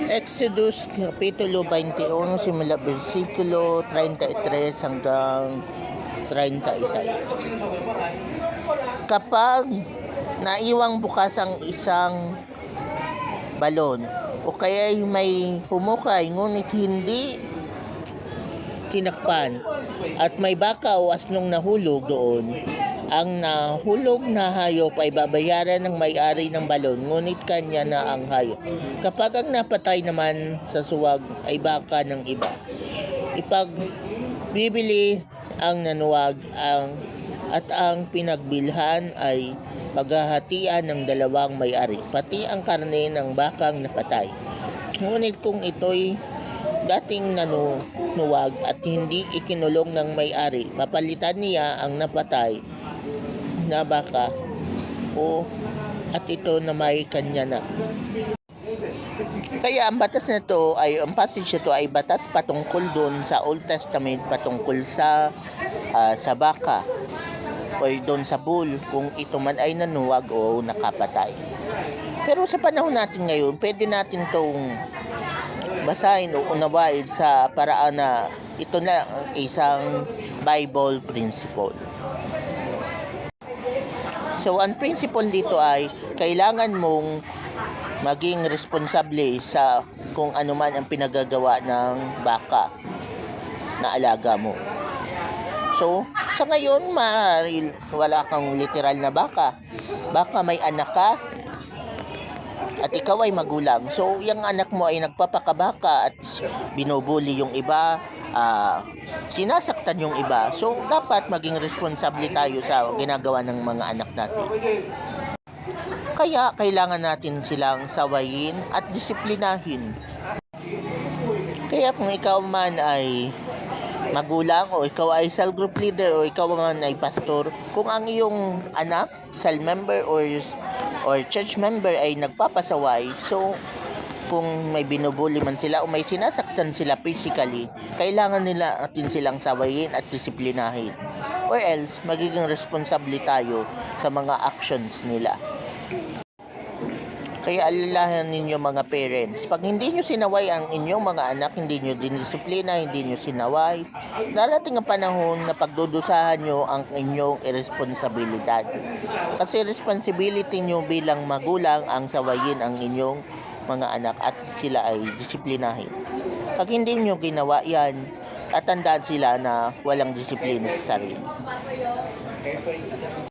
Exodus Kapitulo 21 simula versikulo 33 hanggang 36. Kapag naiwang bukas ang isang balon o kaya may humukay ngunit hindi tinakpan at may baka o asnong nahulog doon, ang nahulog na hayop ay babayaran ng may-ari ng balon, ngunit kanya na ang hayop. Kapag ang napatay naman sa suwag ay baka ng iba, ipagbibili ang nanuwag at ang pinagbilhan ay paghahatian ng dalawang may-ari, pati ang karne ng bakang napatay. Ngunit kung ito'y dating nanuwag at hindi ikinulong ng may-ari, papalitan niya ang napatay na baka at ito na may kanya na. Kaya ang batas na to ay, ang passage na to ay batas patungkol doon sa Old Testament patungkol sa baka o doon sa bull, kung ito man ay nanuwag o nakapatay. Pero sa panahon natin ngayon, pwede natin tong basahin o unawain sa paraan na ito na ang isang Bible principle. So, ang principle dito ay kailangan mong maging responsable sa kung ano man ang pinagagawa ng baka na alaga mo. So, sa ngayon, wala kang literal na baka. Baka may anak ka at ikaw ay magulang. So, yung anak mo ay nagpapakabaka at binubuli yung iba, sinasaktan yung iba. So, dapat maging responsable tayo sa ginagawa ng mga anak natin. Kaya, kailangan natin silang sawayin at disiplinahin. Kaya kung ikaw man ay magulang o ikaw ay cell group leader o ikaw man ay pastor, kung ang iyong anak, cell member or church member ay nagpapasaway, so kung may binubuli man sila o may sinasaktan sila physically, kailangan nila natin silang sawayin at disiplinahin, or else magiging responsable tayo sa mga actions nila. Kaya alalahan ninyo mga parents, pag hindi nyo sinaway ang inyong mga anak, hindi nyo dinisiplina, hindi nyo sinaway, darating ang panahon na pagdudusahan nyo ang inyong irresponsibilidad. Kasi responsibility nyo bilang magulang ang sawayin ang inyong mga anak at sila ay disiplinahin. Pag hindi nyo ginawa yan, tatandaan sila na walang disiplina sa sarili.